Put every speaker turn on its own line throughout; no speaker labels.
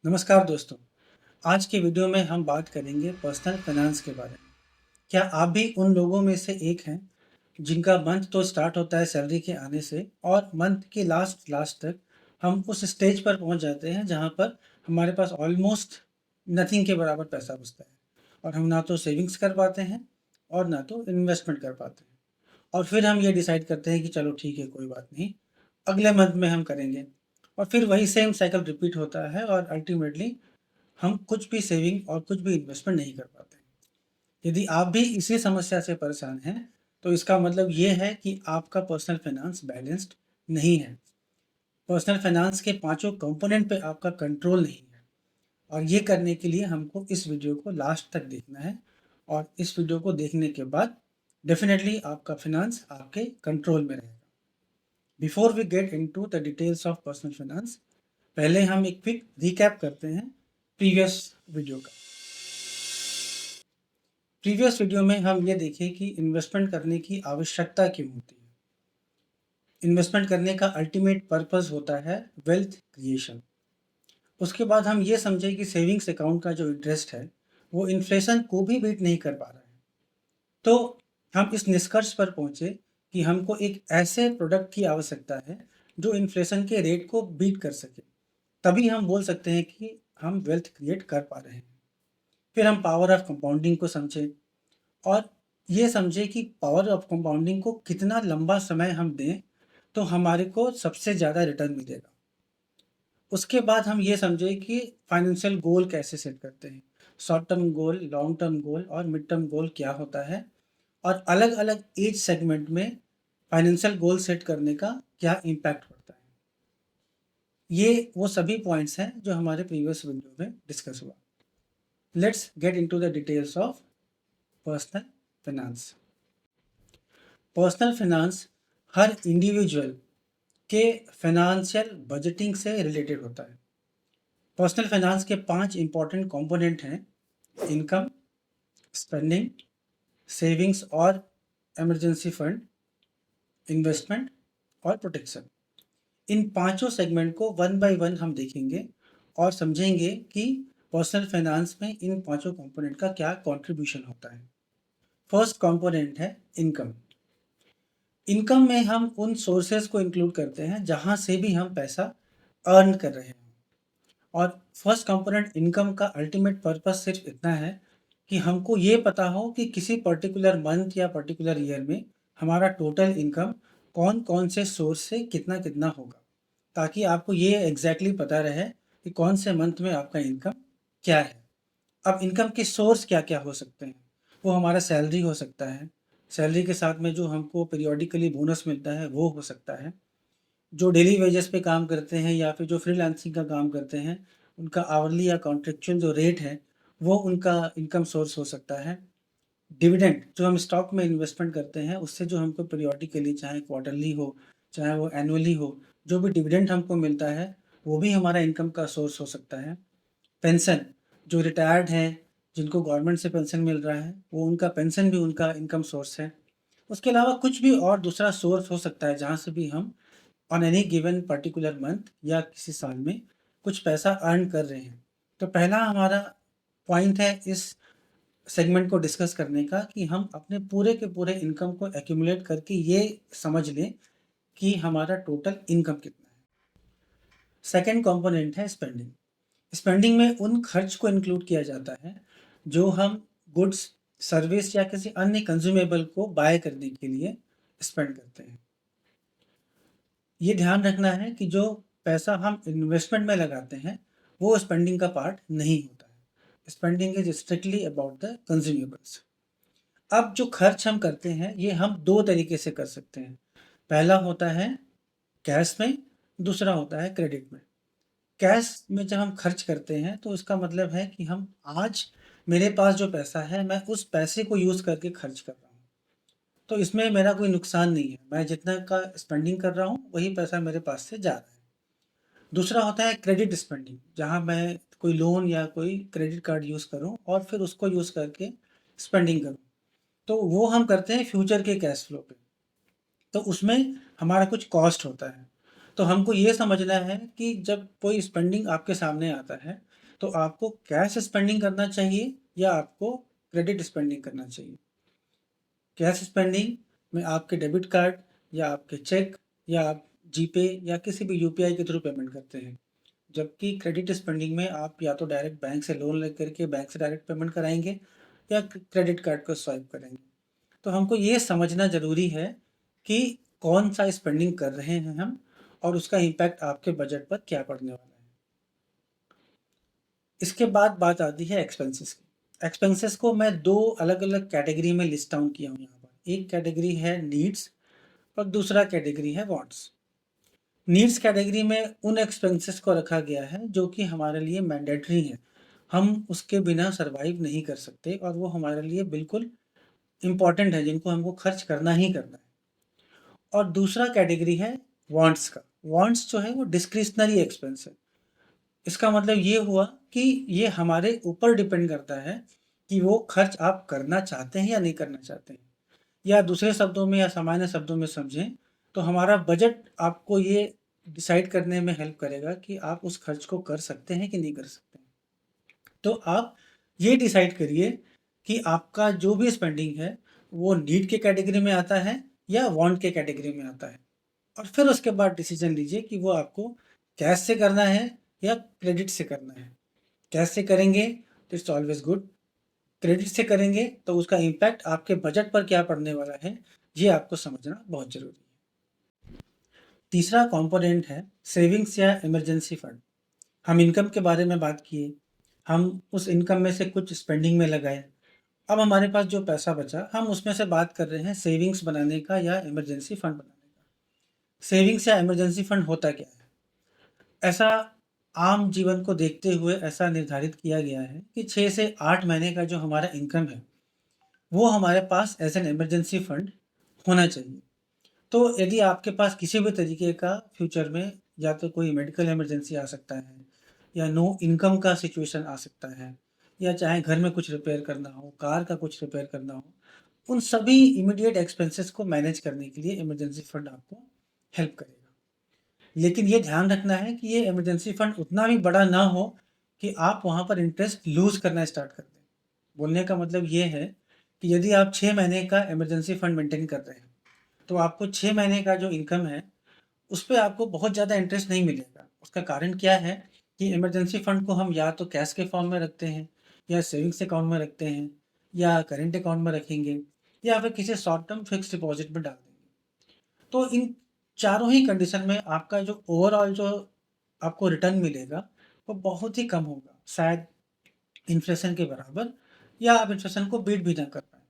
नमस्कार दोस्तों। आज के वीडियो में हम बात करेंगे पर्सनल फाइनेंस के बारे में। क्या आप भी उन लोगों में से एक हैं जिनका मंथ तो स्टार्ट होता है सैलरी के आने से और मंथ के लास्ट लास्ट तक हम उस स्टेज पर पहुंच जाते हैं जहां पर हमारे पास ऑलमोस्ट नथिंग के बराबर पैसा बचता है और हम ना तो सेविंग्स कर पाते हैं और ना तो इन्वेस्टमेंट कर पाते हैं। और फिर हम ये डिसाइड करते हैं कि चलो ठीक है, कोई बात नहीं, अगले मंथ में हम करेंगे। और फिर वही सेम साइकिल रिपीट होता है और अल्टीमेटली हम कुछ भी सेविंग और कुछ भी इन्वेस्टमेंट नहीं कर पाते। यदि आप भी इसी समस्या से परेशान हैं तो इसका मतलब ये है कि आपका पर्सनल फाइनेंस बैलेंस्ड नहीं है। पर्सनल फाइनेंस के पांचों कंपोनेंट पे आपका कंट्रोल नहीं है। और ये करने के लिए हमको इस वीडियो को लास्ट तक देखना है और इस वीडियो को देखने के बाद डेफिनेटली आपका फाइनेंस आपके कंट्रोल में रहेगा। Before we get into the details of personal finance, पहले हम एक क्विक रिकैप करते हैं प्रीवियस वीडियो का। प्रीवियस वीडियो में हम ये देखें कि इन्वेस्टमेंट करने की आवश्यकता क्यों होती है। इन्वेस्टमेंट करने का अल्टीमेट पर्पस होता है वेल्थ क्रिएशन। उसके बाद हम ये समझे कि सेविंग्स अकाउंट का जो इंटरेस्ट है वो इन्फ्लेशन को भी बीट नहीं कर पा रहा है। तो हम इस निष्कर्ष पर पहुंचे कि हमको एक ऐसे प्रोडक्ट की आवश्यकता है जो इन्फ्लेशन के रेट को बीट कर सके, तभी हम बोल सकते हैं कि हम वेल्थ क्रिएट कर पा रहे हैं। फिर हम पावर ऑफ कंपाउंडिंग को समझे और ये समझे कि पावर ऑफ कंपाउंडिंग को कितना लंबा समय हम दें तो हमारे को सबसे ज़्यादा रिटर्न मिलेगा। उसके बाद हम ये समझे कि फाइनेंशियल गोल कैसे सेट करते हैं, short term goal, long term goal और मिड टर्म गोल क्या होता है और अलग अलग एज सेगमेंट में फाइनेंशियल गोल सेट करने का क्या इम्पैक्ट पड़ता है। ये वो सभी पॉइंट्स हैं जो हमारे प्रीवियस वीडियो में डिस्कस हुआ। Let's get into the details of personal finance. Personal finance her individual के फाइनेंशियल बजटिंग से रिलेटेड होता है। पर्सनल फाइनेंस के 5 इंपॉर्टेंट कंपोनेंट हैं: इनकम, स्पेंडिंग, सेविंग्स और इमरजेंसी फंड, इन्वेस्टमेंट और प्रोटेक्शन। इन पांचों सेगमेंट को वन बाय वन हम देखेंगे और समझेंगे कि पर्सनल फाइनेंस में इन पांचों कंपोनेंट का क्या कंट्रीब्यूशन होता है। फर्स्ट कंपोनेंट है इनकम। इनकम में हम उन सोर्सेज को इंक्लूड करते हैं जहां से भी हम पैसा अर्न कर रहे हैं। और फर्स्ट कंपोनेंट इनकम का अल्टीमेट पर्पस सिर्फ इतना है कि हमको ये पता हो कि किसी पर्टिकुलर मंथ या पर्टिकुलर ईयर में हमारा टोटल इनकम कौन कौन से सोर्स से कितना कितना होगा, ताकि आपको ये एग्जैक्टली पता रहे कि कौन से मंथ में आपका इनकम क्या है। अब इनकम के सोर्स क्या क्या हो सकते हैं? वो हमारा सैलरी हो सकता है, सैलरी के साथ में जो हमको पीरियोडिकली बोनस मिलता है वो हो सकता है, जो डेली वेजेस पे काम करते हैं या फिर जो फ्रीलांसिंग का काम करते हैं उनका आवरली या कॉन्ट्रेक्चुअल जो रेट है वो उनका इनकम सोर्स हो सकता है। डिविडेंड जो हम स्टॉक में इन्वेस्टमेंट करते हैं उससे जो हमको पीरियोडिकली, चाहे क्वार्टरली हो चाहे वो एनुअली हो, जो भी डिविडेंड हमको मिलता है वो भी हमारा इनकम का सोर्स हो सकता है। पेंशन, जो रिटायर्ड हैं जिनको गवर्नमेंट से पेंशन मिल रहा है वो उनका पेंशन भी उनका इनकम सोर्स है। उसके अलावा कुछ भी और दूसरा सोर्स हो सकता है जहाँ से भी हम on any given particular month या किसी साल में कुछ पैसा अर्न कर रहे हैं। तो पहला हमारा पॉइंट है इस सेगमेंट को डिस्कस करने का कि हम अपने पूरे के पूरे इनकम को एक्यूमुलेट करके ये समझ लें कि हमारा टोटल इनकम कितना है। सेकेंड कंपोनेंट है स्पेंडिंग। स्पेंडिंग में उन खर्च को इंक्लूड किया जाता है जो हम गुड्स, सर्विस या किसी अन्य कंज्यूमेबल को बाय करने के लिए स्पेंड करते हैं। ये ध्यान रखना है कि जो पैसा हम इन्वेस्टमेंट में लगाते हैं वो स्पेंडिंग का पार्ट नहीं होता है। Spending is strictly about the consumables. अब जो खर्च हम करते हैं ये हम दो तरीके से कर सकते हैं। पहला होता है कैश में, दूसरा होता है क्रेडिट में। कैश में जब हम खर्च करते हैं तो इसका मतलब है कि हम आज मेरे पास जो पैसा है मैं उस पैसे को यूज़ करके खर्च कर रहा हूँ, तो इसमें मेरा कोई नुकसान नहीं है। मैं जितना का स्पेंडिंग कर रहा हूँ वही पैसा मेरे पास से जा रहा है। दूसरा होता है क्रेडिट स्पेंडिंग, जहाँ मैं कोई लोन या कोई क्रेडिट कार्ड यूज़ करूँ और फिर उसको यूज़ करके स्पेंडिंग करूँ। तो वो हम करते हैं फ्यूचर के कैश फ्लो पे, तो उसमें हमारा कुछ कॉस्ट होता है। तो हमको ये समझना है कि जब कोई स्पेंडिंग आपके सामने आता है, तो आपको कैश स्पेंडिंग करना चाहिए या आपको क्रेडिट स्पेंडिंग करना चाहिए। कैश स्पेंडिंग में आपके डेबिट कार्ड या आपके चेक या आप जीपे या किसी भी यूपीआई के थ्रू पेमेंट करते हैं। जबकि क्रेडिट स्पेंडिंग में आप या तो डायरेक्ट बैंक से लोन लेकर के बैंक से डायरेक्ट पेमेंट कराएंगे या क्रेडिट कार्ड को स्वाइप करेंगे। तो हमको ये समझना ज़रूरी है कि कौन सा स्पेंडिंग कर रहे हैं हम और उसका इम्पैक्ट आपके बजट पर क्या पड़ने वाला है। इसके बाद बात आती है एक्सपेंसेस की। एक्सपेंसेस को मैं दो अलग अलग कैटेगरी में लिस्ट डाउन किया हूँ यहाँ पर। एक कैटेगरी है नीड्स और दूसरा कैटेगरी है वांट्स। नीड्स कैटेगरी में उन एक्सपेंसेस को रखा गया है जो कि हमारे लिए मैंडेटरी है, हम उसके बिना सरवाइव नहीं कर सकते और वो हमारे लिए बिल्कुल इम्पॉर्टेंट है, जिनको हमको खर्च करना ही करना है। और दूसरा कैटेगरी है वांट्स का। वांट्स जो है वो डिस्क्रिशनरी एक्सपेंस है। इसका मतलब ये हुआ कि ये हमारे ऊपर डिपेंड करता है कि वो खर्च आप करना चाहते हैं या नहीं करना चाहते हैं। या दूसरे शब्दों में या सामान्य शब्दों में समझें तो हमारा बजट आपको ये डिसाइड करने में हेल्प करेगा कि आप उस खर्च को कर सकते हैं कि नहीं कर सकते हैं। तो आप ये डिसाइड करिए कि आपका जो भी स्पेंडिंग है वो नीड के कैटेगरी में आता है या वांट के कैटेगरी में आता है। और फिर उसके बाद डिसीजन लीजिए कि वो आपको कैश से करना है या क्रेडिट से करना है। कैश से करेंगे तो इट्स ऑलवेज गुड, क्रेडिट से करेंगे तो उसका इम्पैक्ट आपके बजट पर क्या पड़ने वाला है, ये आपको समझना बहुत ज़रूरी है। तीसरा कंपोनेंट है सेविंग्स या इमरजेंसी फंड। हम इनकम के बारे में बात किए, हम उस इनकम में से कुछ स्पेंडिंग में लगाए। अब हमारे पास जो पैसा बचा हम उसमें से बात कर रहे हैं सेविंग्स बनाने का या इमरजेंसी फंड बनाने का। सेविंग्स या इमरजेंसी फंड होता क्या है? ऐसा आम जीवन को देखते हुए ऐसा निर्धारित किया गया है कि 6 से 8 महीने का जो हमारा इनकम है वो हमारे पास एज एन इमरजेंसी फंड होना चाहिए। तो यदि आपके पास किसी भी तरीके का फ्यूचर में या तो कोई मेडिकल इमरजेंसी आ सकता है या नो इनकम का सिचुएशन आ सकता है या चाहे घर में कुछ रिपेयर करना हो, कार का कुछ रिपेयर करना हो, उन सभी इमीडिएट एक्सपेंसेस को मैनेज करने के लिए इमरजेंसी फंड आपको हेल्प करेगा। लेकिन ये ध्यान रखना है कि ये इमरजेंसी फंड उतना भी बड़ा ना हो कि आप वहाँ पर इंटरेस्ट लूज़ करना स्टार्ट कर दें। बोलने का मतलब ये है कि यदि आप 6 महीने का इमरजेंसी फंड मेंटेन कर रहे हैं, तो आपको 6 महीने का जो इनकम है, उस पे आपको बहुत ज़्यादा इंटरेस्ट नहीं मिलेगा। उसका कारण क्या है कि इमरजेंसी फंड को हम या तो कैश के फॉर्म में रखते हैं या सेविंग्स अकाउंट में रखते हैं या करेंट अकाउंट में रखेंगे या फिर किसी शॉर्ट टर्म फिक्स्ड डिपॉज़िट में डाल देंगे। तो इन चारों ही कंडीशन में आपका जो ओवरऑल जो आपको रिटर्न मिलेगा, वो बहुत ही कम होगा। शायद इन्फ्लेशन के बराबर या आप इन्फ्लेशन को बीट भी ना कर पाएँ।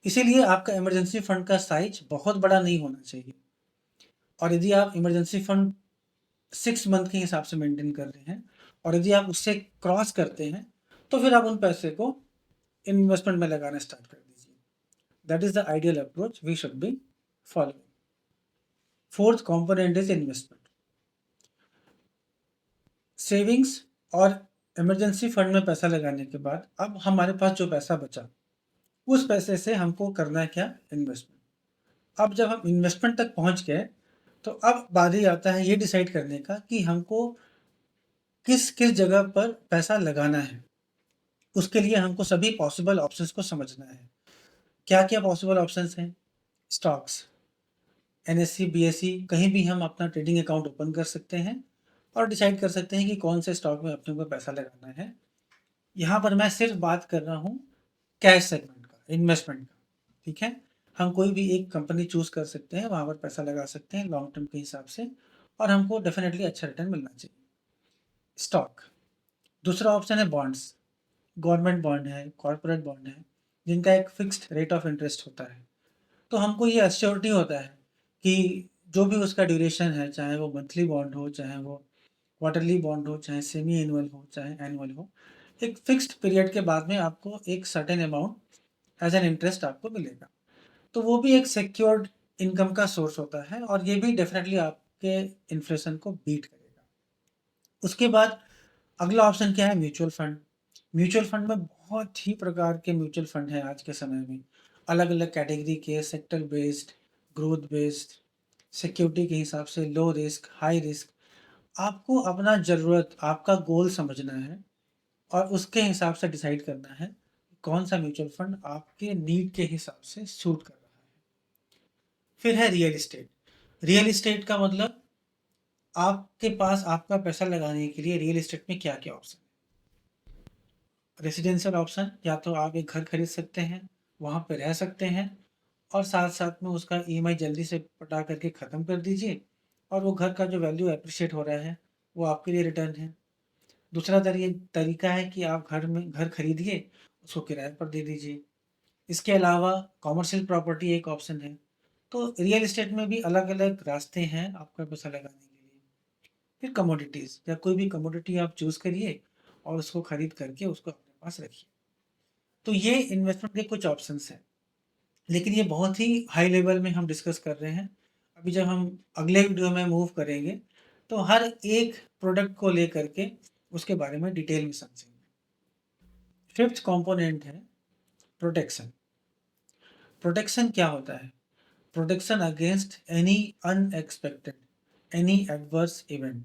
इसीलिए आपका इमरजेंसी फंड का साइज़ बहुत बड़ा नहीं होना चाहिए। और यदि आप इमरजेंसी फंड 6 मंथ के हिसाब से मेंटेन कर रहे हैं और यदि आप उससे क्रॉस करते हैं, तो फिर आप उन पैसे को इन्वेस्टमेंट में लगाना स्टार्ट कर दीजिए। That is the ideal approach we should be following. Fourth component is investment. Savings और इमरजेंसी फंड में पैसा लगाने के बाद अब हमारे पास जो पैसा बचा, उस पैसे से हमको करना है क्या? इन्वेस्टमेंट। अब जब हम इन्वेस्टमेंट तक पहुंच गए, तो अब बारी आता है ये डिसाइड करने का कि हमको किस किस जगह पर पैसा लगाना है। उसके लिए हमको सभी पॉसिबल ऑप्शंस को समझना है। क्या क्या पॉसिबल ऑप्शंस हैं? स्टॉक्स, एनएससी, बीएसई, कहीं भी हम अपना ट्रेडिंग अकाउंट ओपन कर सकते हैं और डिसाइड कर सकते हैं कि कौन से स्टॉक में अपने को पैसा लगाना है। यहाँ पर मैं सिर्फ बात कर रहा हूँ कैश सेगमेंट का, इन्वेस्टमेंट का। ठीक है, हम कोई भी एक कंपनी चूज कर सकते हैं, वहाँ पर पैसा लगा सकते हैं लॉन्ग टर्म के हिसाब से और हमको डेफिनेटली अच्छा रिटर्न मिलना चाहिए। स्टॉक। दूसरा ऑप्शन है बॉन्ड्स। गवर्नमेंट बॉन्ड है, कॉर्पोरेट बॉन्ड है, जिनका एक फिक्स्ड रेट ऑफ इंटरेस्ट होता है। तो हमको ये एश्योरिटी होता है कि जो भी उसका ड्यूरेशन है, चाहे वो मंथली बॉन्ड हो, चाहे वो क्वार्टरली बॉन्ड हो, चाहे सेमी एनुअल हो, चाहे एनुअल हो, एक फिक्स्ड पीरियड के बाद में आपको एक certain amount as an interest आपको मिलेगा। तो वो भी एक सिक्योर्ड इनकम का सोर्स होता है और ये भी डेफिनेटली आपके इन्फ्लेशन को बीट करेगा। उसके बाद अगला ऑप्शन क्या है? Mutual fund. म्यूचुअल फंड में बहुत ही प्रकार के म्यूचुअल फंड हैं आज के समय में, अलग अलग कैटेगरी के, sector based, growth based, security के हिसाब से, लो रिस्क, हाई रिस्क। आपको अपना ज़रूरत, आपका गोल समझना है और उसके हिसाब से डिसाइड करना है कौन सा म्यूचुअल फंड आपके नीड के हिसाब से सूट कर रहा है। फिर है रियल इस्टेट। रियल इस्टेट का मतलब आपके पास आपका पैसा लगाने के लिए रियल इस्टेट में क्या-क्या ऑप्शन है। रेसिडेंशियल ऑप्शन, या तो आप एक घर खरीद सकते हैं, वहाँ पे रह सकते हैं और साथ-साथ में उसका ईएमआई जल्दी से पटा करके ख़त्म कर दीजिए और वो घर का जो वैल्यू एप्रिशिएट हो रहा है, वो आपके लिए रिटर्न है। दूसरा तरीका है कि आप घर खरीदिए, उसको किराए पर दे दीजिए। इसके अलावा कॉमर्शियल प्रॉपर्टी एक ऑप्शन है। तो रियल एस्टेट में भी अलग-अलग रास्ते हैं आपका पैसा लगाने के लिए। फिर कमोडिटीज़, या कोई भी कमोडिटी आप चूज़ करिए और उसको खरीद करके उसको अपने पास रखिए। तो ये इन्वेस्टमेंट के कुछ ऑप्शंस हैं, लेकिन ये बहुत ही हाई लेवल में हम डिस्कस कर रहे हैं। अभी जब हम अगले वीडियो में मूव करेंगे, तो हर एक प्रोडक्ट को लेकर के उसके बारे में डिटेल में समझेंगे। फिफ्थ कंपोनेंट है प्रोटेक्शन। प्रोटेक्शन क्या होता है? Protection against any unexpected, any adverse event.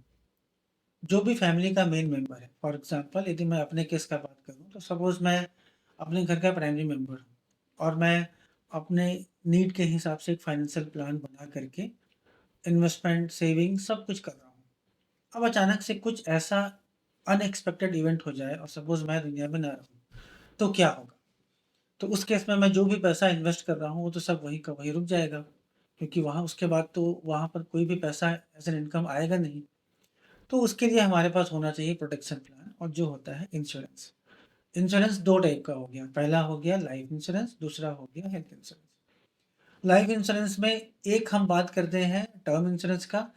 जो भी फैमिली का मेन मेंबर है, फॉर एग्जांपल यदि मैं अपने केस का बात करूं, तो सपोज मैं अपने घर का प्राइमरी मेंबर हूं और मैं अपने नीड के हिसाब से एक फाइनेंशियल प्लान बना करके इन्वेस्टमेंट, सेविंग सब कुछ कर रहा हूँ। अब अचानक से कुछ ऐसा अनएक्सपेक्टेड इवेंट हो जाए और सपोज मैं दुनिया में ना रहूँ, तो क्या होगा? तो उस केस में मैं जो भी पैसा इन्वेस्ट कर रहा हूँ, वो तो सब वहीं का वहीं रुक जाएगा, क्योंकि वहाँ उसके बाद तो वहाँ पर कोई भी पैसा एज़ एन इनकम आएगा नहीं। तो उसके लिए हमारे पास होना चाहिए प्रोटेक्शन प्लान, और जो होता है इंश्योरेंस। इंश्योरेंस 2 टाइप का हो गया, पहला हो गया लाइफ इंश्योरेंस, दूसरा हो गया हेल्थ इंश्योरेंस। लाइफ इंश्योरेंस में एक हम बात करते हैं टर्म इंश्योरेंस का,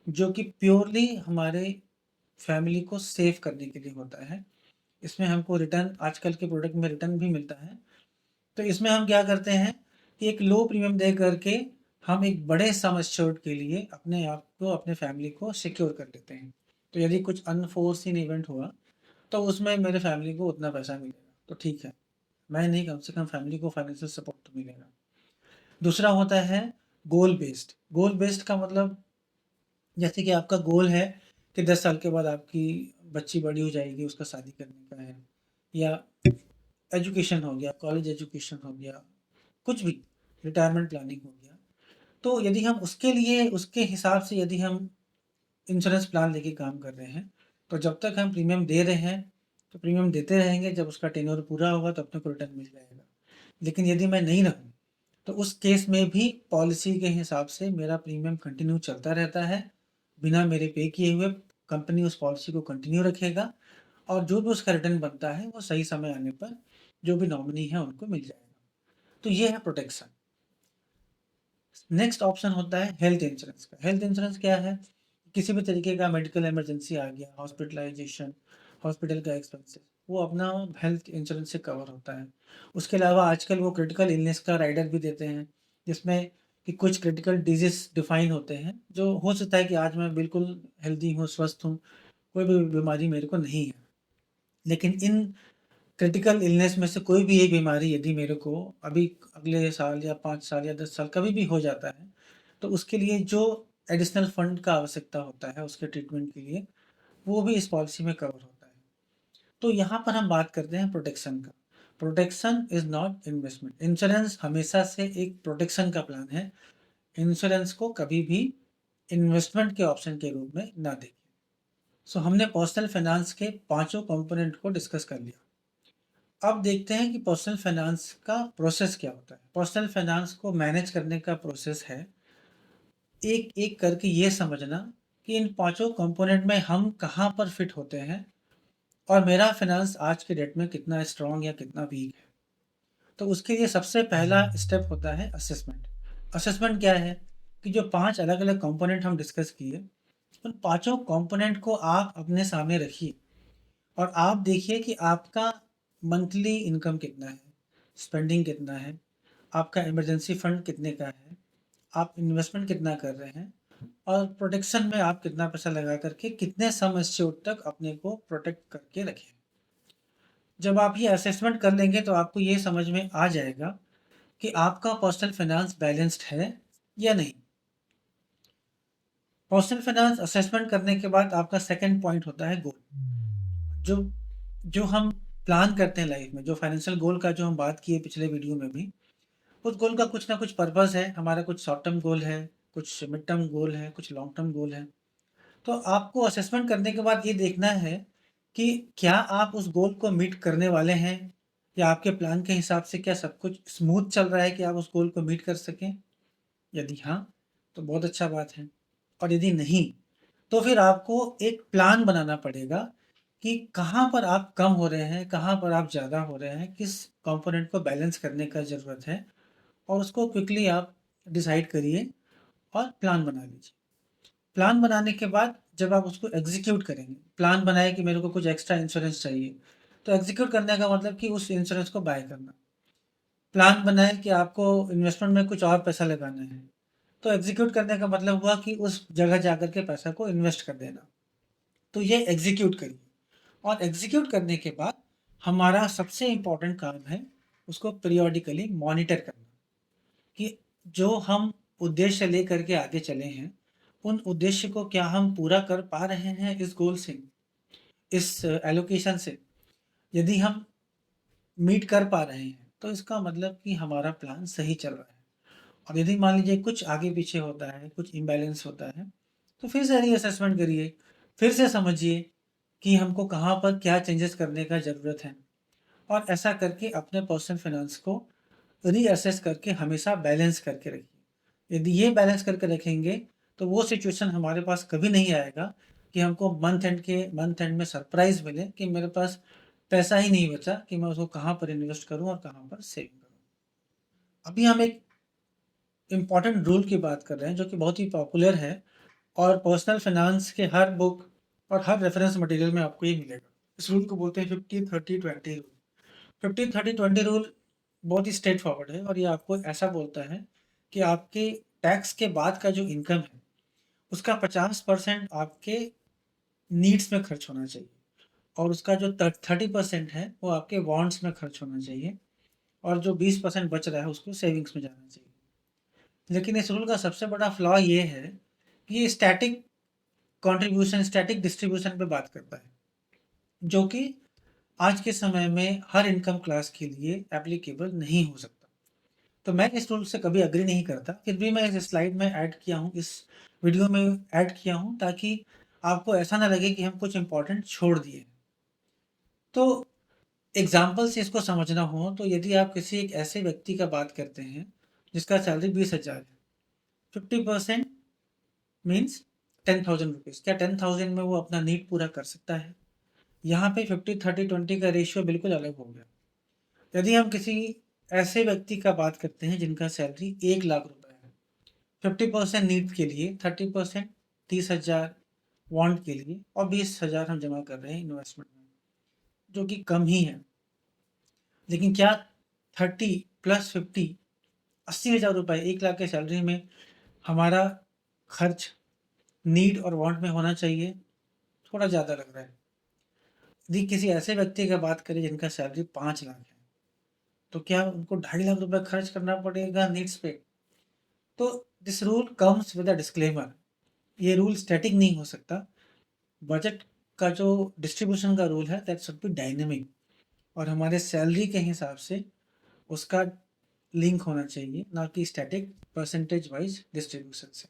जो कि प्योरली हमारे फैमिली को सेव करने के लिए होता है। इसमें हमको रिटर्न, आजकल के प्रोडक्ट में रिटर्न भी मिलता है। तो इसमें हम क्या करते हैं कि एक लो प्रीमियम दे करके हम एक बड़े सम एश्योर्ड के लिए अपने आप को, अपने फैमिली को सिक्योर कर लेते हैं। तो यदि कुछ अनफोर्सीन इवेंट हुआ, तो उसमें मेरे फैमिली को उतना पैसा मिलेगा, तो ठीक है, मैं नहीं, कम से कम फैमिली को फाइनेंशियल सपोर्ट तो मिलेगा। दूसरा होता है गोल बेस्ड। गोल बेस्ड का मतलब, जैसे कि आपका गोल है कि 10 साल के बाद आपकी बच्ची बड़ी हो जाएगी, उसका शादी करने का है, या एजुकेशन हो गया, कॉलेज एजुकेशन हो गया, कुछ भी, रिटायरमेंट प्लानिंग हो गया। तो यदि हम उसके लिए, उसके हिसाब से यदि हम इंश्योरेंस प्लान लेके काम कर रहे हैं, तो जब तक हम प्रीमियम दे रहे हैं, तो प्रीमियम देते रहेंगे, जब उसका टेन्योर पूरा होगा तो अपने को रिटर्न मिल जाएगा। लेकिन यदि मैं नहीं रहूँ, तो उस केस में भी पॉलिसी के हिसाब से मेरा प्रीमियम कंटिन्यू चलता रहता है, बिना मेरे पे किए हुए। कंपनी उस पॉलिसी को कंटिन्यू रखेगा और जो भी उसका रिटर्न बनता है, वो सही समय आने पर जो भी नॉमिनी है उनको मिल जाएगा। तो ये है प्रोटेक्शन। नेक्स्ट ऑप्शन होता है हेल्थ इंश्योरेंस का। हेल्थ इंश्योरेंस क्या है? किसी भी तरीके का मेडिकल इमरजेंसी आ गया, हॉस्पिटलाइजेशन, हॉस्पिटल का एक्सपेंसेस, वो अपना हेल्थ इंश्योरेंस से कवर होता है। उसके अलावा आजकल वो क्रिटिकल इलनेस का राइडर भी देते हैं, जिसमें कि कुछ क्रिटिकल डिजीज डिफाइन होते हैं, जो हो सकता है कि आज मैं बिल्कुल हेल्दी हूँ, स्वस्थ हूँ, कोई भी बीमारी मेरे को नहीं है, लेकिन इन क्रिटिकल इलनेस में से कोई भी एक बीमारी यदि मेरे को अभी अगले साल या 5 साल या 10 साल कभी भी हो जाता है, तो उसके लिए जो एडिशनल फंड का आवश्यकता होता है उसके ट्रीटमेंट के लिए, वो भी इस पॉलिसी में कवर होता है। तो यहाँ पर हम बात करते हैं प्रोटेक्शन का। Protection is not investment. Insurance हमेशा से एक प्रोटेक्शन का प्लान है। इंश्योरेंस को कभी भी इन्वेस्टमेंट के ऑप्शन के रूप में ना देखें। सो हमने पर्सनल फाइनेंस के पांचों कंपोनेंट को डिस्कस कर लिया। अब देखते हैं कि पर्सनल फाइनेंस का प्रोसेस क्या होता है। पर्सनल फाइनेंस को मैनेज करने का प्रोसेस है एक एक करके ये समझना कि इन पांचों कंपोनेंट में हम कहाँ पर फिट होते हैं और मेरा फाइनेंस आज के डेट में कितना स्ट्रांग या कितना वीक है। तो उसके लिए सबसे पहला स्टेप होता है असेसमेंट। असेसमेंट क्या है कि जो 5 अलग-अलग कंपोनेंट हम डिस्कस किए, उन पाँचों कंपोनेंट को आप अपने सामने रखिए और आप देखिए कि आपका मंथली इनकम कितना है, स्पेंडिंग कितना है, आपका इमरजेंसी फंड कितने का है, आप इन्वेस्टमेंट कितना कर रहे हैं और प्रोटेक्शन में आप कितना पैसा लगा करके कितने सम एश्योर्ड तक अपने को प्रोटेक्ट करके रखें। जब आप ये असेसमेंट कर लेंगे, तो आपको ये समझ में आ जाएगा कि आपका पर्सनल फाइनेंस बैलेंस्ड है या नहीं। पर्सनल फाइनेंस असेसमेंट करने के बाद आपका सेकंड पॉइंट होता है गोल। जो जो हम प्लान करते हैं लाइफ में, जो फाइनेंशियल गोल का जो हम बात किए पिछले वीडियो में भी, उस गोल का कुछ ना कुछ पर्पस है। हमारा कुछ शॉर्ट टर्म गोल है, कुछ मिड टर्म गोल है, कुछ लॉन्ग टर्म गोल है। तो आपको असेसमेंट करने के बाद ये देखना है कि क्या आप उस गोल को मीट करने वाले हैं, या आपके प्लान के हिसाब से क्या सब कुछ स्मूथ चल रहा है कि आप उस गोल को मीट कर सकें। यदि हाँ, तो बहुत अच्छा बात है। और यदि नहीं, तो फिर आपको एक प्लान बनाना पड़ेगा कि कहाँ पर आप कम हो रहे हैं, कहाँ पर आप ज़्यादा हो रहे हैं, किस कंपोनेंट को बैलेंस करने का ज़रूरत है, और उसको क्विकली आप डिसाइड करिए और प्लान बना लीजिए। प्लान बनाने के बाद जब आप उसको एग्जीक्यूट करेंगे, प्लान बनाए कि मेरे को कुछ एक्स्ट्रा इंश्योरेंस चाहिए, तो एग्जीक्यूट करने का मतलब कि उस इंश्योरेंस को बाय करना। प्लान बनाए कि आपको इन्वेस्टमेंट में कुछ और पैसा लगाना है, तो एग्जीक्यूट करने का मतलब हुआ कि उस जगह जाकर के पैसा को इन्वेस्ट कर देना। तो ये एग्जीक्यूट करिए। और एग्जीक्यूट करने के बाद हमारा सबसे इम्पोर्टेंट काम है उसको पीरियोडिकली मॉनिटर करना, कि जो हम उद्देश्य लेकर के आगे चले हैं, उन उद्देश्य को क्या हम पूरा कर पा रहे हैं इस गोल से, इस एलोकेशन से। यदि हम मीट कर पा रहे हैं, तो इसका मतलब कि हमारा प्लान सही चल रहा है। और यदि मान लीजिए कुछ आगे पीछे होता है, कुछ इम्बैलेंस होता है, तो फिर से रीअसेसमेंट करिए, फिर से समझिए कि हमको कहाँ पर क्या चेंजेस करने का ज़रूरत है। और ऐसा करके अपने पर्सनल फाइनेंस को रीअसेस करके हमेशा बैलेंस करके रखिए। यदि ये बैलेंस करके रखेंगे, तो वो सिचुएशन हमारे पास कभी नहीं आएगा कि हमको मंथ एंड में सरप्राइज मिले कि मेरे पास पैसा ही नहीं बचा कि मैं उसको कहाँ पर इन्वेस्ट करूँ और कहाँ पर सेविंग करूँ। अभी हम एक इम्पॉर्टेंट रूल की बात कर रहे हैं जो कि बहुत ही पॉपुलर है, और पर्सनल फाइनेंस के हर बुक और हर रेफरेंस मटेरियल में आपको ये मिलेगा। इस रूल को बोलते हैं 50-30-20 रूल। 50-30-20 रूल बहुत ही स्ट्रेट फॉरवर्ड है, और ये आपको ऐसा बोलता है कि आपके टैक्स के बाद का जो इनकम है, उसका 50% आपके नीड्स में खर्च होना चाहिए, और उसका जो 30% है वो आपके वांट्स में खर्च होना चाहिए, और जो 20% बच रहा है उसको सेविंग्स में जाना चाहिए। लेकिन इस रूल का सबसे बड़ा फ्लॉ ये है कि ये स्टैटिक कंट्रीब्यूशन, स्टैटिक डिस्ट्रीब्यूशन पे बात करता है, जो कि आज के समय में हर इनकम क्लास के लिए एप्लीकेबल नहीं हो सकता। तो मैं इस रूल से कभी एग्री नहीं करता, फिर भी मैं इस स्लाइड में ऐड किया हूँ, इस वीडियो में ऐड किया हूँ, ताकि आपको ऐसा ना लगे कि हम कुछ इंपॉर्टेंट छोड़ दिए। तो एग्जाम्पल से इसको समझना हो, तो यदि आप किसी एक ऐसे व्यक्ति का बात करते हैं जिसका सैलरी 20,000 है, 50% मीन्स 10,000 रुपीज़। क्या 10,000 में वो अपना नीड पूरा कर सकता है? यहाँ पे 50-30-20 का रेशियो बिल्कुल अलग हो गया। यदि हम किसी ऐसे व्यक्ति का बात करते हैं जिनका सैलरी 1,00,000 रुपए है, 50% नीड्स के लिए, 30% 30,000 वांट के लिए, और 20,000 हम जमा कर रहे हैं इन्वेस्टमेंट में, जो कि कम ही है। लेकिन क्या 30 + 50 80,000 रुपये, 1,00,000 के सैलरी में हमारा खर्च नीड और वांट में होना चाहिए? थोड़ा ज़्यादा लग रहा है। यदि किसी ऐसे व्यक्ति की बात करें जिनका सैलरी 5,00,000 है, तो क्या उनको 2,50,000 रुपये खर्च करना पड़ेगा नीड्स पे? तो this rule comes with a disclaimer. ये रूल स्टैटिक नहीं हो सकता। बजट का जो डिस्ट्रीब्यूशन का रूल है, दैट शुड बी डायनेमिक, और हमारे सैलरी के हिसाब से उसका लिंक होना चाहिए, ना कि स्टैटिक परसेंटेज वाइज डिस्ट्रीब्यूशन से।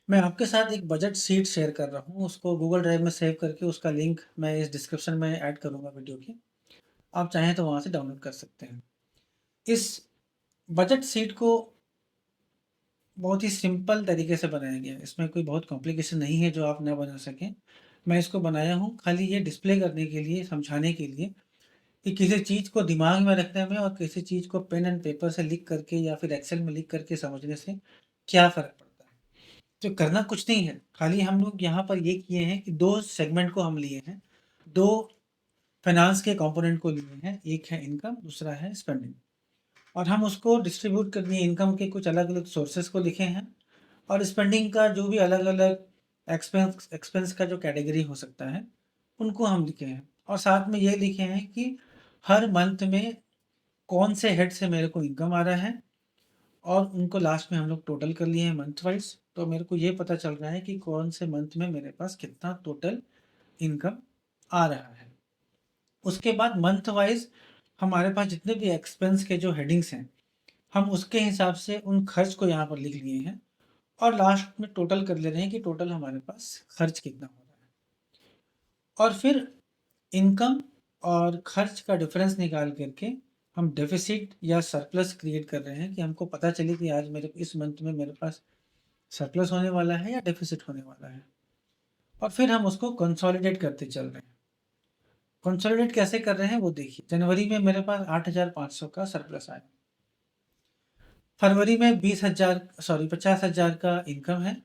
मैं आपके साथ एक बजट शीट शेयर कर रहा हूँ, उसको गूगल ड्राइव में सेव करके उसका लिंक मैं इस डिस्क्रिप्शन में ऐड करूँगा वीडियो की। आप चाहें तो वहाँ से डाउनलोड कर सकते हैं। इस बजट शीट को बहुत ही सिंपल तरीके से बनाया गया है, इसमें कोई बहुत कॉम्प्लिकेशन नहीं है जो आप ना बना सकें। मैं इसको बनाया हूँ खाली ये डिस्प्ले करने के लिए, समझाने के लिए कि किसी चीज़ को दिमाग में रखने में और किसी चीज़ को पेन एंड पेपर से लिख करके या फिर एक्सेल में लिख करके समझने से क्या फ़र्क पड़ता है। तो करना कुछ नहीं है, खाली हम लोग यहाँ पर ये किए हैं कि 2 सेगमेंट को हम लिए हैं, 2 फाइनेंस के कंपोनेंट को लिए हैं, एक है इनकम, दूसरा है स्पेंडिंग। और हम उसको डिस्ट्रीब्यूट करनी है, इनकम के कुछ अलग-अलग सोर्सेस को लिखे हैं, और स्पेंडिंग का जो भी अलग-अलग एक्सपेंस एक्सपेंस का जो कैटेगरी हो सकता है, उनको हम लिखे हैं। और साथ में ये लिखे हैं कि हर मंथ में कौन से हेड से मेरे को इनकम आ रहा है, और उनको लास्ट में हम लोग टोटल कर लिए हैं मंथ वाइज, तो मेरे को ये पता चल रहा है कि कौन से मंथ में मेरे पास कितना टोटल इनकम आ रहा है। उसके बाद मंथ वाइज हमारे पास जितने भी एक्सपेंस के जो हेडिंग्स हैं, हम उसके हिसाब से उन खर्च को यहाँ पर लिख लिए हैं और लास्ट में टोटल कर ले रहे हैं कि टोटल हमारे पास खर्च कितना हो रहा है। और फिर इनकम और खर्च का डिफरेंस निकाल करके हम डेफिसिट या सरप्लस क्रिएट कर रहे हैं कि हमको पता चले कि आज मेरे इस मंथ में मेरे पास सरप्लस होने वाला है या डेफिसिट होने वाला है। और फिर हम उसको कंसोलिडेट करते चल रहे हैं। कंसोलिडेट कैसे कर रहे हैं वो देखिए, जनवरी में मेरे पास 8,500 का सरप्लस आया, फरवरी में 50,000 का इनकम है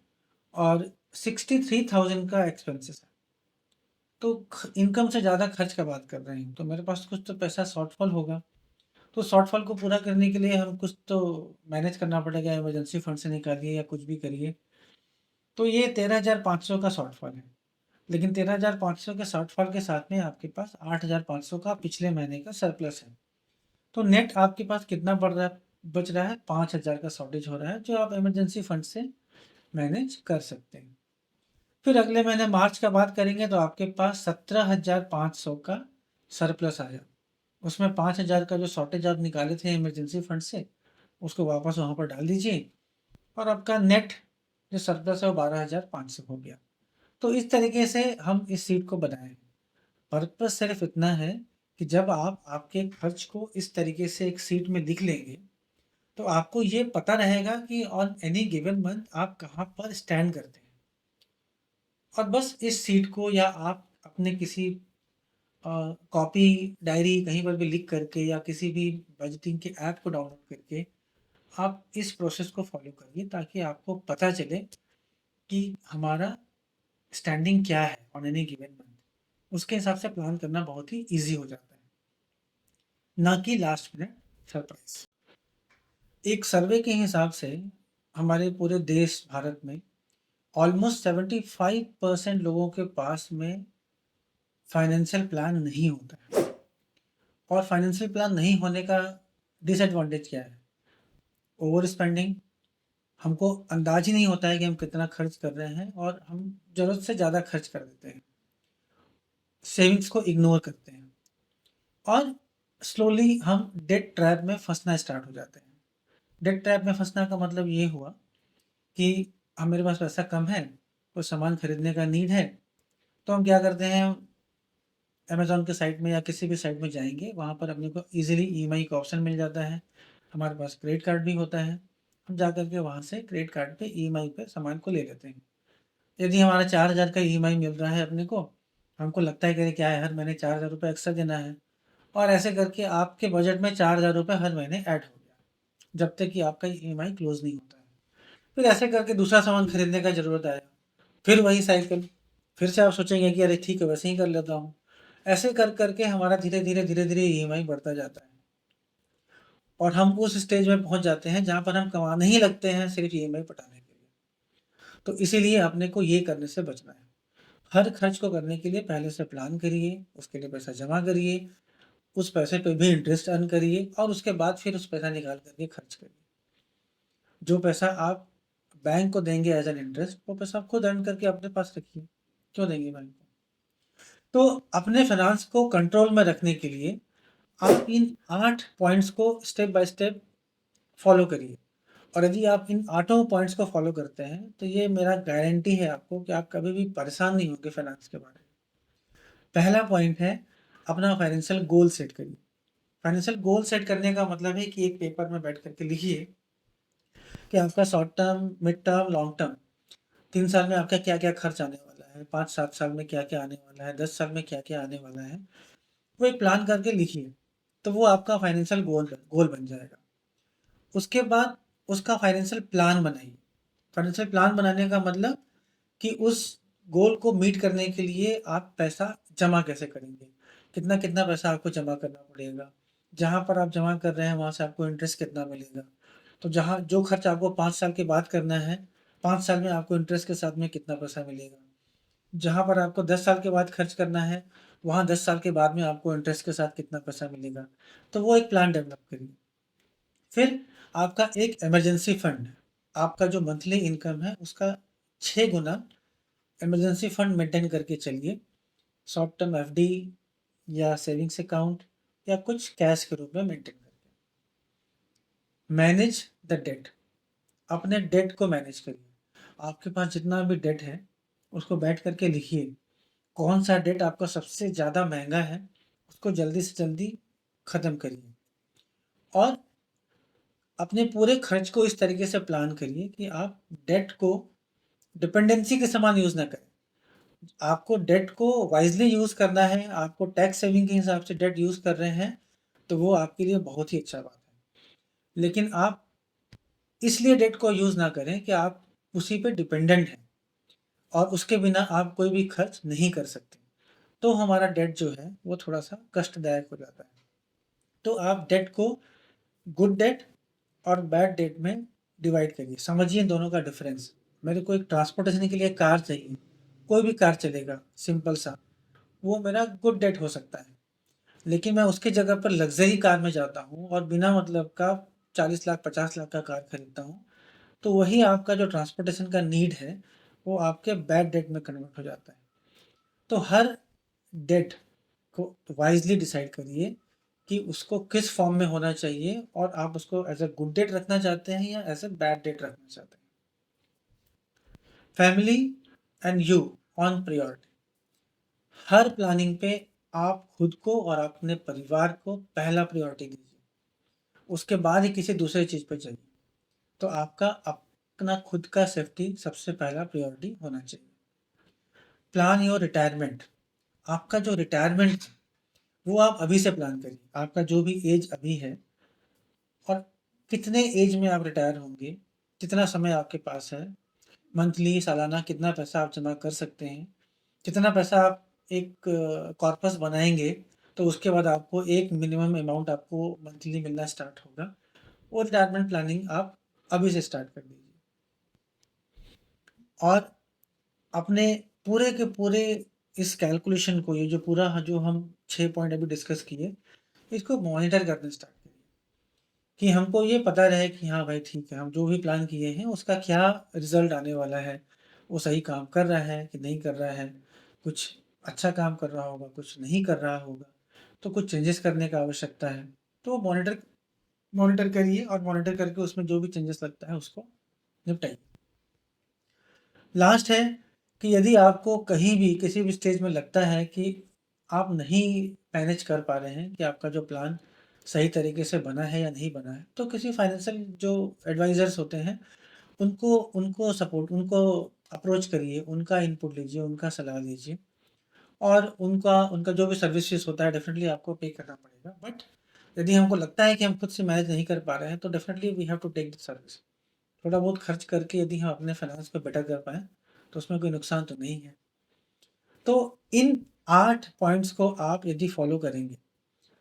और 63,000 का एक्सपेंसेस है। तो इनकम से ज़्यादा खर्च का बात कर रहे हैं, तो मेरे पास कुछ तो पैसा शॉर्टफॉल होगा। तो शॉर्टफॉल को पूरा करने के लिए हम कुछ तो मैनेज करना पड़ेगा, इमरजेंसी फंड से निकालिए या कुछ भी करिए। तो ये 13,500 का शॉर्टफॉल है, लेकिन 13,500 के शॉर्टफॉल के साथ में आपके पास 8,500 का पिछले महीने का सरप्लस है। तो नेट आपके पास कितना बढ़ रहा है, बच रहा है 5,000 का शॉर्टेज हो रहा है, जो आप इमरजेंसी फंड से मैनेज कर सकते हैं। फिर अगले महीने मार्च का बात करेंगे तो आपके पास 17,500 का सरप्लस आया। उसमें 5,000 का जो शॉर्टेज आप निकाले थे इमरजेंसी फंड से, उसको वापस वहाँ पर डाल दीजिए और आपका नेट जो सरप्लस है वो 12,500 हो गया। तो इस तरीके से हम इस सीट को बनाए। पर्पस सिर्फ इतना है कि जब आप आपके खर्च को इस तरीके से एक सीट में लिख लेंगे, तो आपको ये पता रहेगा कि ऑन एनी गिवन मंथ आप कहाँ पर स्टैंड करते हैं। और बस इस सीट को या आप अपने किसी कॉपी, डायरी कहीं पर भी लिख करके या किसी भी बजटिंग के ऐप को डाउनलोड करके आप इस प्रोसेस को फॉलो करिए, ताकि आपको पता चले कि हमारा स्टैंडिंग क्या है ऑन एनी गिवन मंथ। उसके हिसाब से प्लान करना बहुत ही ईज़ी हो जाता है, ना कि लास्ट मिनट सरप्राइज़। एक सर्वे के हिसाब से हमारे पूरे देश भारत में ऑलमोस्ट 75% लोगों के पास में फाइनेंशियल प्लान नहीं होता है। और फाइनेंशियल प्लान नहीं होने का डिसएडवांटेज क्या है? ओवर स्पेंडिंग, हमको अंदाज ही नहीं होता है कि हम कितना खर्च कर रहे हैं और हम ज़रूरत से ज़्यादा खर्च कर देते हैं। सेविंग्स को इग्नोर करते हैं और स्लोली हम डेट ट्रैप में फंसना स्टार्ट हो जाते हैं। डेट ट्रैप में फंसना का मतलब ये हुआ कि हम मेरे पास पैसा कम है, कुछ सामान खरीदने का नीड है, तो हम क्या करते हैं, अमेज़न के साइट में या किसी भी साइट में जाएँगे, वहाँ पर अपने को ईज़िली ईएमआई का ऑप्शन मिल जाता है। हमारे पास क्रेडिट कार्ड भी होता है, हम जा कर के वहाँ से क्रेडिट कार्ड पे ईएमआई पे सामान को ले लेते हैं। यदि हमारा 4,000 का ईएमआई मिल रहा है अपने को, हमको लगता है कि अरे क्या है, हर महीने 4,000 रुपये एक्स्ट्रा देना है, और ऐसे करके आपके बजट में 4,000 रुपये हर महीने ऐड हो गया, जब तक कि आपका ईएमआई क्लोज़ नहीं होता है। फिर ऐसे करके दूसरा सामान खरीदने का ज़रूरत आएगा, फिर वही साइकिल, फिर से आप सोचेंगे कि अरे ठीक है, वैसे ही कर लेता हूँ। ऐसे कर करके हमारा धीरे धीरे ईएमआई बढ़ता जाता है और हम उस स्टेज में पहुंच जाते हैं जहां पर हम कमाने ही लगते हैं सिर्फ ईएमआई पटाने के लिए। तो इसीलिए अपने को ये करने से बचना है। हर खर्च को करने के लिए पहले से प्लान करिए, उसके लिए पैसा जमा करिए, उस पैसे पे भी इंटरेस्ट अर्न करिए और उसके बाद फिर उस पैसा निकाल करके खर्च करिए। जो पैसा आप बैंक को देंगे एज एन इंटरेस्ट, वो पैसा आप खुद अर्न करके अपने पास रखिए, क्यों देंगे बैंक को। तो अपने फाइनेंस को कंट्रोल में रखने के लिए आप इन 8 पॉइंट्स को स्टेप बाय स्टेप फॉलो करिए। और यदि आप इन 8 पॉइंट्स को फॉलो करते हैं, तो ये मेरा गारंटी है आपको कि आप कभी भी परेशान नहीं होंगे फाइनेंस के बारे में। पहला पॉइंट है, अपना फाइनेंशियल गोल सेट करिए। फाइनेंशियल गोल सेट करने का मतलब है कि एक पेपर में बैठ करके लिखिए कि आपका short term, mid term, long term 3 साल में आपका क्या-क्या खर्च आने वाला है, 5-7 साल में क्या-क्या आने वाला है, 10 साल में क्या-क्या आने वाला है, वो एक प्लान करके लिखिए। तो वो आपका फाइनेंशियल गोल गोल बन जाएगा। उसके बाद उसका फाइनेंशियल प्लान बनाइए। फाइनेंशियल प्लान बनाने का मतलब कि उस गोल को मीट करने के लिए आप पैसा जमा कैसे करेंगे, कितना-कितना पैसा आपको जमा करना पड़ेगा, जहाँ पर आप जमा कर रहे हैं वहाँ से आपको इंटरेस्ट कितना मिलेगा। तो जहाँ जो खर्च आपको 5 साल के बाद करना है, 5 साल में आपको इंटरेस्ट के साथ में कितना पैसा मिलेगा। जहाँ पर आपको 10 साल के बाद खर्च करना है, वहाँ 10 साल के बाद में आपको इंटरेस्ट के साथ कितना पैसा मिलेगा। तो वो एक प्लान डेवलप करिए। फिर आपका एक इमरजेंसी फंड, आपका जो मंथली इनकम है उसका 6 गुना इमरजेंसी फंड मेंटेन करके चलिए। शॉर्ट टर्म एफडी या सेविंग्स अकाउंट या कुछ कैश के रूप में मेंटेन करके। मैनेज द डेट, अपने डेट को मैनेज करिए। आपके पास जितना भी डेट है उसको बैठ करके लिखिए, कौन सा डेट आपका सबसे ज़्यादा महंगा है, उसको जल्दी से जल्दी ख़त्म करिए। और अपने पूरे खर्च को इस तरीके से प्लान करिए कि आप डेट को डिपेंडेंसी के समान यूज़ ना करें। आपको डेट को वाइजली यूज़ करना है, आपको टैक्स सेविंग के हिसाब से डेट यूज़ कर रहे हैं, तो वो आपके लिए बहुत ही अच्छा बात है। लेकिन आप इसलिए डेट को यूज़ ना करें कि आप उसी पे डिपेंडेंट हैं और उसके बिना आप कोई भी खर्च नहीं कर सकते। तो हमारा डेट जो है वो थोड़ा-सा कष्टदायक हो जाता है। तो आप डेट को गुड डेट और बैड डेट में डिवाइड करिए। समझिए दोनों का डिफरेंस। मेरे को एक ट्रांसपोर्टेशन के लिए कार चाहिए, कोई भी कार चलेगा सिंपल सा, वो मेरा गुड डेट हो सकता है। लेकिन मैं उसकी जगह पर लग्ज़री कार में जाता हूँ और बिना मतलब का 40 लाख 50 लाख का कार खरीदता हूँ, तो वही आपका जो ट्रांसपोर्टेशन का नीड है, वो आपके बैड डेट में कन्वर्ट हो जाता है। तो हर डेट को वाइज़ली डिसाइड करिए कि उसको किस फॉर्म में होना चाहिए और आप उसको एज़ अ गुड डेट रखना चाहते हैं या एज़ अ बैड डेट रखना चाहते हैं। Family and you on priority. Her planning पे आप खुद को और अपने परिवार को पहला प्रायोरिटी दीजिए, उसके बाद ही किसी दूसरे चीज़ पे जाइए। तो आपका अपना खुद का सेफ्टी सबसे पहला प्रायोरिटी होना चाहिए। प्लान योर रिटायरमेंट, आपका जो रिटायरमेंट वो आप अभी से प्लान करिए। आपका जो भी एज अभी है और कितने एज में आप रिटायर होंगे, कितना समय आपके पास है, मंथली सालाना कितना पैसा आप जमा कर सकते हैं, कितना पैसा आप एक कॉर्पस बनाएंगे तो उसके बाद आपको एक मिनिमम अमाउंट आपको मंथली मिलना स्टार्ट होगा। वो रिटायरमेंट प्लानिंग आप अभी से स्टार्ट कर दीजिए। और अपने पूरे के पूरे इस कैलकुलेशन को, ये जो पूरा जो हम 6 पॉइंट अभी डिस्कस किए, इसको मॉनिटर करना स्टार्ट करिए कि हमको ये पता रहे कि हाँ भाई ठीक है, हम जो भी प्लान किए हैं उसका क्या रिजल्ट आने वाला है, वो सही काम कर रहा है कि नहीं कर रहा है, कुछ अच्छा काम कर रहा होगा, कुछ नहीं कर रहा होगा, तो कुछ चेंजेस करने का आवश्यकता है। तो मॉनिटर मॉनिटर करिए और मॉनिटर करके उसमें जो भी चेंजेस लगता है उसको निपटाइए। लास्ट है कि यदि आपको कहीं भी किसी भी स्टेज में लगता है कि आप नहीं मैनेज कर पा रहे हैं कि आपका जो प्लान सही तरीके से बना है या नहीं बना है, तो किसी फाइनेंशियल जो एडवाइज़र्स होते हैं उनको उनको सपोर्ट उनको अप्रोच करिए, उनका इनपुट लीजिए, उनका सलाह लीजिए और उनका उनका जो भी सर्विसेज़ होता है डेफ़िनेटली आपको पे करना पड़ेगा। बट यदि हमको लगता है कि हम खुद से मैनेज नहीं कर पा रहे हैं, तो definitely we have to take the service. थोड़ा बहुत खर्च करके यदि हम अपने फाइनेंस को बेटर कर पाएँ, तो उसमें कोई नुकसान तो नहीं है। तो इन 8 पॉइंट्स को आप यदि फॉलो करेंगे,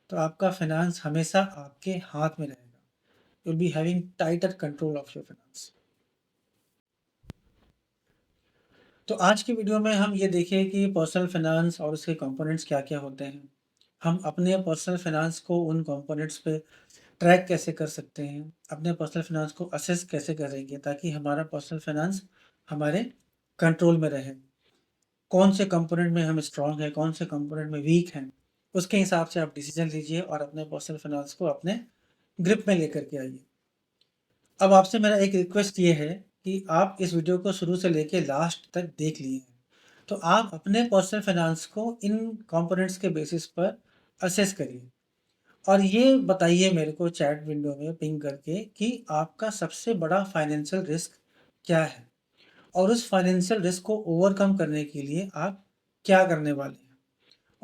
तो आपका फाइनेंस हमेशा आपके हाथ में रहेगा। You will be having tighter control of your finance. तो आज की वीडियो में हम ये देखें कि पर्सनल फाइनेंस और उसके कंपोनेंट्स क्या-क्या होते हैं। हम अपने पर्सनल फाइनेंस को उन कंपोनेंट्स पे ट्रैक कैसे कर सकते हैं, अपने पर्सनल फाइनेंस को असेस कैसे करेंगे ताकि हमारा पर्सनल फाइनेंस हमारे कंट्रोल में रहे। कौन से कंपोनेंट में हम स्ट्रॉन्ग हैं, कौन से कंपोनेंट में वीक हैं, उसके हिसाब से आप डिसीजन लीजिए और अपने पर्सनल फाइनेंस को अपने ग्रिप में लेकर के आइए। अब आपसे मेरा एक रिक्वेस्ट ये है कि आप इस वीडियो को शुरू से लेके लास्ट तक देख लिए हैं, तो आप अपने पर्सनल फाइनेंस को इन कंपोनेंट्स के बेसिस पर असेस करिए और ये बताइए मेरे को चैट विंडो में पिंग करके कि आपका सबसे बड़ा फाइनेंशियल रिस्क क्या है और उस फाइनेंशियल रिस्क को ओवरकम करने के लिए आप क्या करने वाले हैं।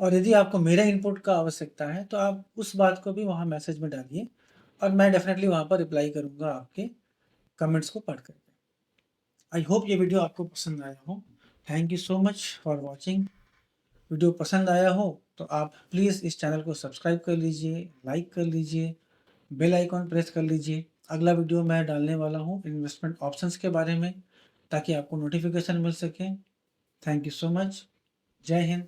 और यदि आपको मेरे इनपुट का आवश्यकता है तो आप उस बात को भी वहाँ मैसेज में डालिए और मैं डेफिनेटली वहाँ पर रिप्लाई करूँगा आपके कमेंट्स को पढ़ करके। आई होप ये वीडियो आपको पसंद आया हो। Thank you so much for watching. Video पसंद आया हो तो आप प्लीज़ इस चैनल को सब्सक्राइब कर लीजिए, लाइक कर लीजिए, बेल आइकॉन प्रेस कर लीजिए। अगला वीडियो मैं डालने वाला हूँ इन्वेस्टमेंट ऑप्शंस के बारे में, ताकि आपको नोटिफिकेशन मिल सके। Thank you so much. जय हिंद।